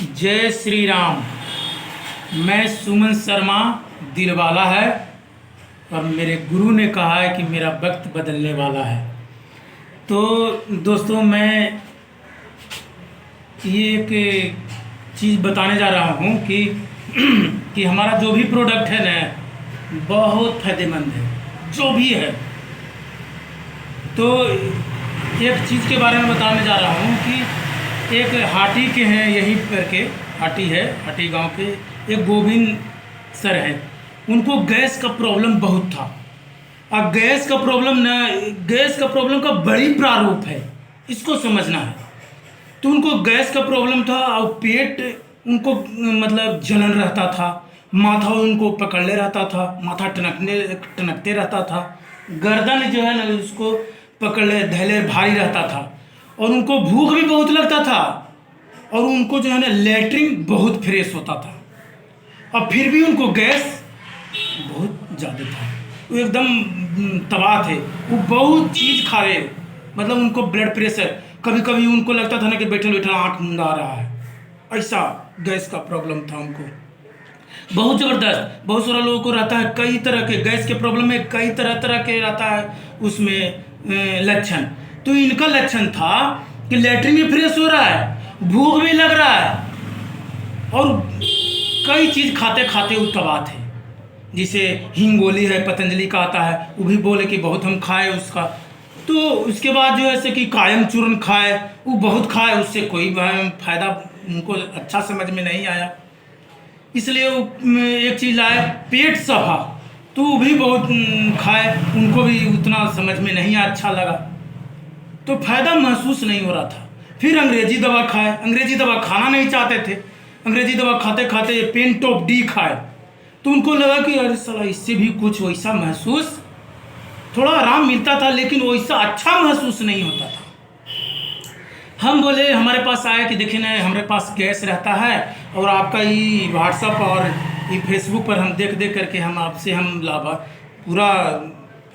जय श्री राम। मैं सुमन शर्मा दिलवाला है और मेरे गुरु ने कहा है कि मेरा वक्त बदलने वाला है। तो दोस्तों, मैं ये एक चीज़ बताने जा रहा हूँ कि कि हमारा जो भी प्रोडक्ट है ना, बहुत फायदेमंद है, जो भी है। तो एक चीज़ के बारे में बताने जा रहा हूँ कि एक हाटी के हैं, यहीं पर के हाटी है, हाटी गांव के एक गोविंद सर हैं। उनको गैस का प्रॉब्लम बहुत था। अब गैस का प्रॉब्लम का बड़ी प्रारूप है, इसको समझना है। तो उनको गैस का प्रॉब्लम था और पेट उनको मतलब जलन रहता था, माथा उनको पकड़ले रहता था, माथा टनकते रहता था, गर्दन जो है ना उसको पकड़ले धैले भारी रहता था, और उनको भूख भी बहुत लगता था, और उनको जो है ना लेटरिन बहुत फ्रेश होता था। अब फिर भी उनको गैस बहुत ज़्यादा था, वो एकदम तबाह थे। वो बहुत चीज़ खा रहे, मतलब उनको ब्लड प्रेशर, कभी कभी उनको लगता था ना कि बैठल बैठल आँख मूंद आ रहा है, ऐसा गैस का प्रॉब्लम था उनको बहुत ज़बरदस्त। बहुत सारा लोगों को रहता है, कई तरह के गैस के प्रॉब्लम में कई तरह तरह के रहता है उसमें लक्षण। तो इनका लक्षण था कि लेटरिन भी फ्रेश हो रहा है, भूख भी लग रहा है, और कई चीज़ खाते खाते वो तबाह थे। जिसे हिंगोली है, पतंजलि का आता है, वो भी बोले कि बहुत हम खाए उसका। तो उसके बाद जो है कि कायम चूर्ण खाए, वो बहुत खाए, उससे कोई फायदा उनको अच्छा समझ में नहीं आया। इसलिए वो एक चीज़ लाए पेट सफा, तो वो भी बहुत खाए, उनको भी उतना समझ में नहीं अच्छा लगा, तो फायदा महसूस नहीं हो रहा था। फिर अंग्रेजी दवा खाए, अंग्रेजी दवा खाना नहीं चाहते थे, अंग्रेजी दवा खाते खाते पेंटोप डी खाए, तो उनको लगा कि अरे साला इससे भी कुछ वैसा महसूस, थोड़ा आराम मिलता था, लेकिन वैसा अच्छा महसूस नहीं होता था। हम बोले, हमारे पास आए कि देखिए ना, हमारे पास गैस रहता है और आपका ये व्हाट्सअप और ये फेसबुक पर हम देख देख करके हम आपसे हम लाभा पूरा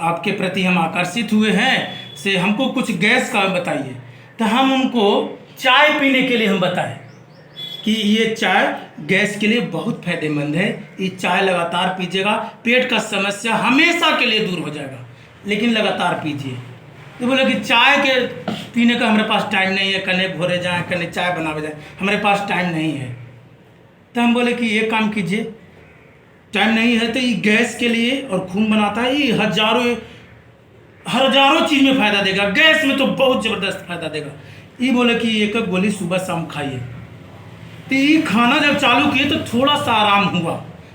आपके प्रति हम आकर्षित हुए हैं, से हमको कुछ गैस का बताइए। तो हम उनको चाय पीने के लिए हम बताएं कि ये चाय गैस के लिए बहुत फायदेमंद है, ये चाय लगातार पीजिएगा, पेट का समस्या हमेशा के लिए दूर हो जाएगा, लेकिन लगातार पीजिए। तो बोले कि चाय के पीने का हमारे पास टाइम नहीं है, कने भोरे जाएँ कने चाय बनावे जाए, हमारे पास टाइम नहीं है। तो हम बोले कि ये काम कीजिए, टाइम नहीं है तो ये गैस के लिए और खून बनाता है, ये हजारों चीज़ में फ़ायदा देगा, गैस में तो बहुत ज़बरदस्त फ़ायदा देगा। ये बोले कि एक एक गोली सुबह शाम खाइए। तो ये खाना जब चालू किए तो थोड़ा सा आराम हुआ।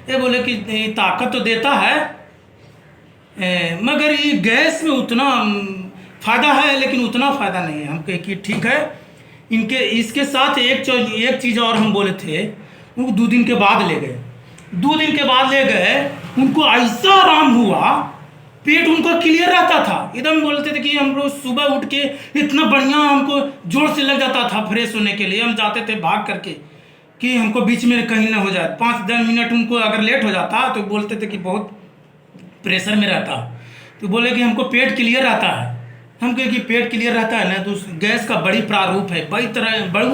ये बोले कि ताकत तो देता है, मगर ये गैस में उतना फ़ायदा है, लेकिन उतना फ़ायदा नहीं है। हम कहे कि ठीक है, इनके इसके साथ एक चीज़ और हम बोले थे। उनको 2 दिन के बाद ले गए, 2 दिन के बाद ले गए, उनको ऐसा आराम हुआ, पेट उनका क्लियर रहता था, एकदम बोलते थे कि हम लोग सुबह उठ के इतना बढ़िया हमको जोर से लग जाता था फ्रेश होने के लिए। हम जाते थे भाग करके कि हमको बीच में कहीं ना हो जाए, 5-10 मिनट उनको अगर लेट हो जाता तो बोलते थे कि बहुत प्रेशर में रहता। तो बोले कि हमको पेट क्लियर रहता है। हम कहे कि पेट क्लियर रहता है ना, तो गैस का बड़ी प्रारूप है, बड़ी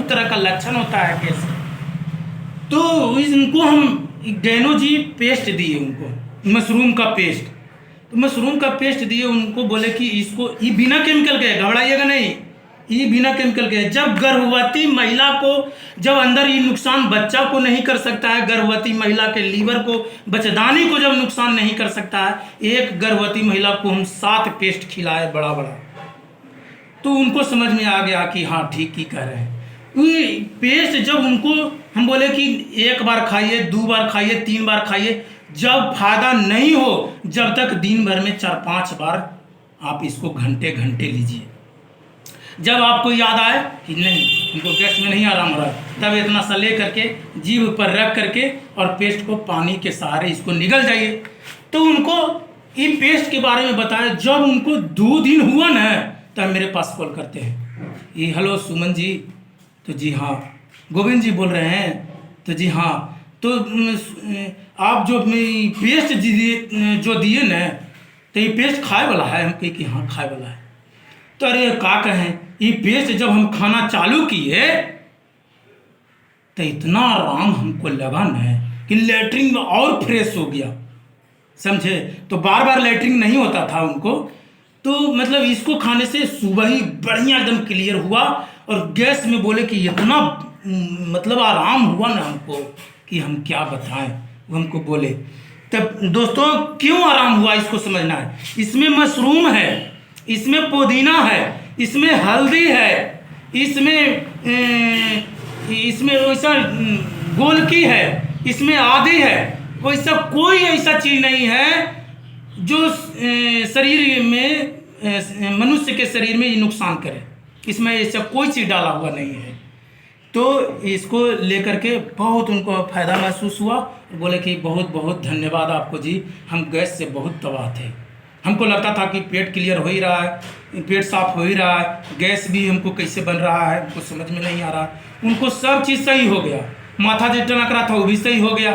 तरह का लक्षण होता है गैस। तो इनको हम गैनोजी पेस्ट दिए, उनको मशरूम का पेस्ट। तो मशरूम का पेस्ट दिए उनको, बोले कि इसको, ये बिना केमिकल के, घबराइएगा नहीं, ये बिना केमिकल के। जब गर्भवती महिला को, जब अंदर ये नुकसान बच्चा को नहीं कर सकता है, गर्भवती महिला के लीवर को, बच्चेदानी को जब नुकसान नहीं कर सकता है, एक गर्भवती महिला को हम 7 पेस्ट खिलाए बड़ा बड़ा, तो उनको समझ में आ गया कि हाँ ठीक ही कह रहे हैं। ये पेस्ट जब उनको हम बोले कि 1 बार खाइए, 2 बार खाइए, 3 बार खाइए, जब फायदा नहीं हो, जब तक दिन भर में 4-5 बार आप इसको घंटे घंटे लीजिए। जब आपको याद आए कि नहीं, उनको गैस में नहीं आराम हो रहा, तब इतना सा ले करके जीभ पर रख करके और पेस्ट को पानी के सहारे इसको निगल जाइए। तो उनको ये पेस्ट के बारे में बताया। जब उनको 2 दिन हुआ ना, तब मेरे पास कॉल करते हैं, ये हेलो सुमन जी। तो जी हाँ। गोविंद जी बोल रहे हैं? तो जी हाँ। तो आप जो पेस्ट जो दिए ना, तो ये पेस्ट खाए वाला है? हम कहे कि हाँ खाए वाला है। तो अरे का कहें, ये पेस्ट जब हम खाना चालू किए तो इतना आराम हमको लगा न कि लेटरिन में और फ्रेश हो गया, समझे। तो बार बार लेटरिन नहीं होता था उनको, तो मतलब इसको खाने से सुबह ही बढ़िया एकदम क्लियर हुआ। और गैस में बोले कि इतना मतलब आराम हुआ ना हमको कि हम क्या बताएं। वो हमको बोले। तब दोस्तों क्यों आराम हुआ इसको समझना है। इसमें मशरूम है, इसमें पुदीना है, इसमें हल्दी है, इसमें वैसा गोलकी है, इसमें आदि है। वैसा कोई ऐसा चीज़ नहीं है जो शरीर में मनुष्य के शरीर में ये नुकसान करे। इसमें ऐसा कोई चीज़ डाला हुआ नहीं है। तो इसको लेकर के बहुत उनको फ़ायदा महसूस हुआ। बोले कि बहुत बहुत धन्यवाद आपको जी, हम गैस से बहुत तबाह थे। हमको लगता था कि पेट क्लियर हो ही रहा है, पेट साफ हो ही रहा है, गैस भी हमको कैसे बन रहा है हमको समझ में नहीं आ रहा। उनको सब चीज़ सही हो गया, माथा जो टनक रहा था वो भी सही हो गया,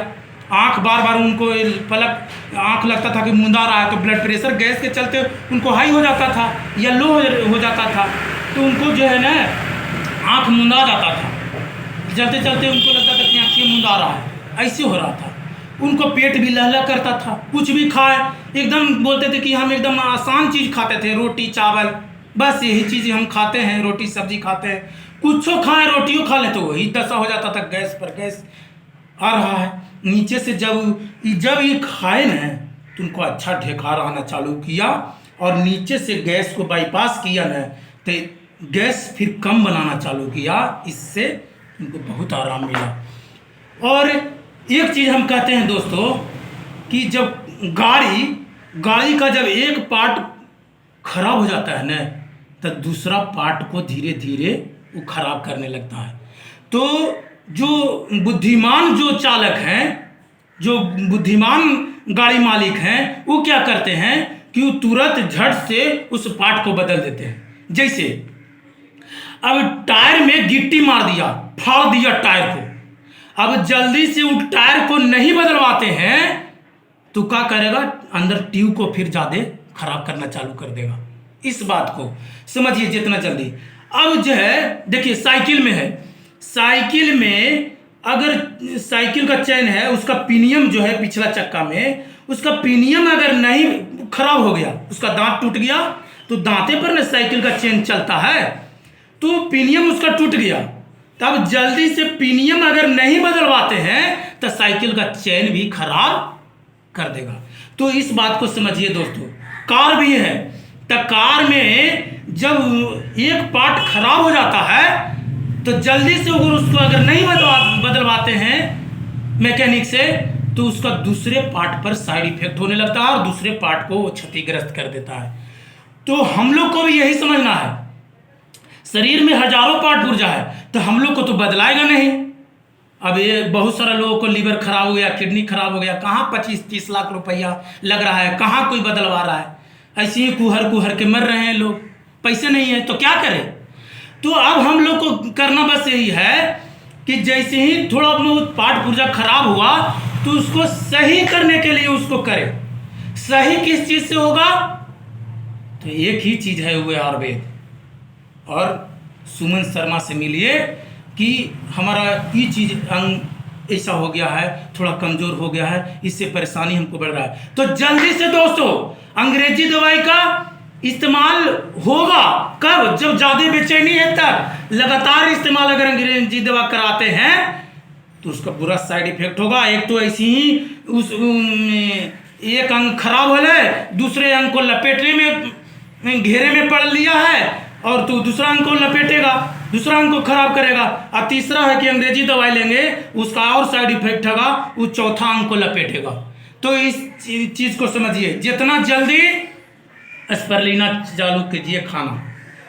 आँख बार बार उनको पलक आँख लगता था कि मुंदा रहा है, तो ब्लड प्रेशर गैस के चलते उनको हाई हो जाता था या लो हो जाता था, तो उनको जो है ना आँख मुंदा जाता था, चलते चलते उनको लगता था कि आँखें मुंदा रहा है, ऐसे हो रहा था। उनको पेट भी लहला करता था, कुछ भी खाए एकदम बोलते थे कि हम एकदम आसान चीज़ खाते थे, रोटी चावल, बस यही चीज़ हम खाते हैं, रोटी सब्जी खाते हैं, कुछ खाएं रोटियों खा लें तो वही दशा हो जाता था, गैस पर गैस आ रहा है नीचे से। जब ये खाए ना तो उनको अच्छा ढेकार आना चालू किया और नीचे से गैस को बाईपास किया ना, तो गैस फिर कम बनाना चालू किया, इससे उनको बहुत आराम मिला। और एक चीज़ हम कहते हैं दोस्तों कि जब गाड़ी का जब एक पार्ट खराब हो जाता है ना, तो दूसरा पार्ट को धीरे धीरे वो खराब करने लगता है। तो जो बुद्धिमान जो चालक हैं, जो बुद्धिमान गाड़ी मालिक हैं, वो क्या करते हैं कि वो तुरंत झट से उस पार्ट को बदल देते हैं। जैसे अब टायर में गिट्टी मार दिया, फाड़ दिया टायर को, अब जल्दी से उस टायर को नहीं बदलवाते हैं तो क्या करेगा, अंदर ट्यूब को फिर ज़्यादा खराब करना चालू कर देगा। इस बात को समझिए जितना जल्दी। अब जो है देखिए साइकिल में है, साइकिल में अगर साइकिल का चैन है, उसका पिनियम जो है पिछला चक्का में, उसका पिनियम अगर नहीं खराब हो गया, उसका दांत टूट गया, तो दांते पर ना साइकिल का चैन चलता है, तो पिनियम उसका टूट गया, तब जल्दी से पिनियम अगर नहीं बदलवाते हैं तो साइकिल का चैन भी खराब कर देगा। तो इस बात को समझिए दोस्तों। कार भी है, तो कार में जब एक पार्ट खराब हो जाता है तो जल्दी से अगर उसको नहीं बदलवाते हैं मैकेनिक से, तो उसका दूसरे पार्ट पर साइड इफेक्ट होने लगता है और दूसरे पार्ट को वो क्षतिग्रस्त कर देता है। तो हम लोग को भी यही समझना है, शरीर में हजारों पार्ट पुर्जा है, तो हम लोग को तो बदलाएगा नहीं। अब ये बहुत सारे लोगों को लीवर खराब हो गया, किडनी खराब हो गया, कहाँ 25-30 लाख रुपया लग रहा है, कहाँ कोई बदलवा रहा है, ऐसे ही कुहर के मर रहे हैं लोग, पैसे नहीं है तो क्या करें। तो अब हम लोग को करना बस यही है कि जैसे ही थोड़ा बहुत पार्ट पुर्जा खराब हुआ तो उसको सही करने के लिए उसको करें। सही किस चीज़ से होगा, तो एक ही चीज़ है, वो आयुर्वेद। और सुमन शर्मा से मिलिए कि हमारा ये चीज़ अंग ऐसा हो गया है, थोड़ा कमज़ोर हो गया है, इससे परेशानी हमको बढ़ रहा है। तो जल्दी से दोस्तों अंग्रेजी दवाई का इस्तेमाल होगा कब, जब ज़्यादा बेचैनी है तब। लगातार इस्तेमाल अगर अंग्रेजी दवा कराते हैं तो उसका बुरा साइड इफेक्ट होगा। एक तो ऐसी ही उस एक अंग खराब हो जाए, दूसरे अंग को लपेटने में घेरे में पड़ लिया है, और तो दूसरा अंग को लपेटेगा, दूसरा अंग को खराब करेगा। और तीसरा है कि अंग्रेजी दवाई लेंगे, उसका और साइड इफेक्ट होगा, वो चौथा अंग को लपेटेगा। तो इस चीज़ को समझिए, जितना जल्दी स्पिरुलिना चालू कीजिए खाना,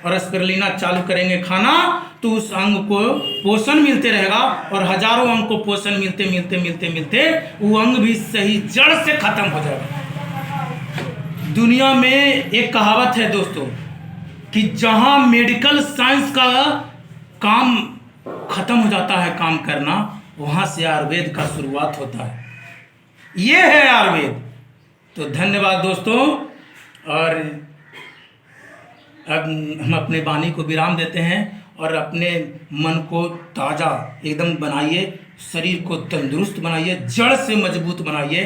और स्पिरुलिना चालू करेंगे खाना तो उस अंग को पोषण मिलते रहेगा, और हजारों अंग को पोषण मिलते मिलते मिलते मिलते वो अंग भी सही जड़ से खत्म हो जाएगा। दुनिया में एक कहावत है दोस्तों कि जहां मेडिकल साइंस का काम खत्म हो जाता है काम करना, वहां से आयुर्वेद का शुरुआत होता है। ये है आयुर्वेद। तो धन्यवाद दोस्तों, और अब हम अपने वाणी को विराम देते हैं और अपने मन को ताज़ा एकदम बनाइए, शरीर को तंदुरुस्त बनाइए, जड़ से मजबूत बनाइए।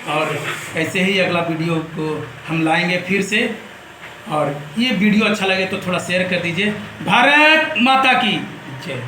और ऐसे ही अगला वीडियो को हम लाएंगे फिर से। और ये वीडियो अच्छा लगे तो थोड़ा शेयर कर दीजिए। भारत माता की जय।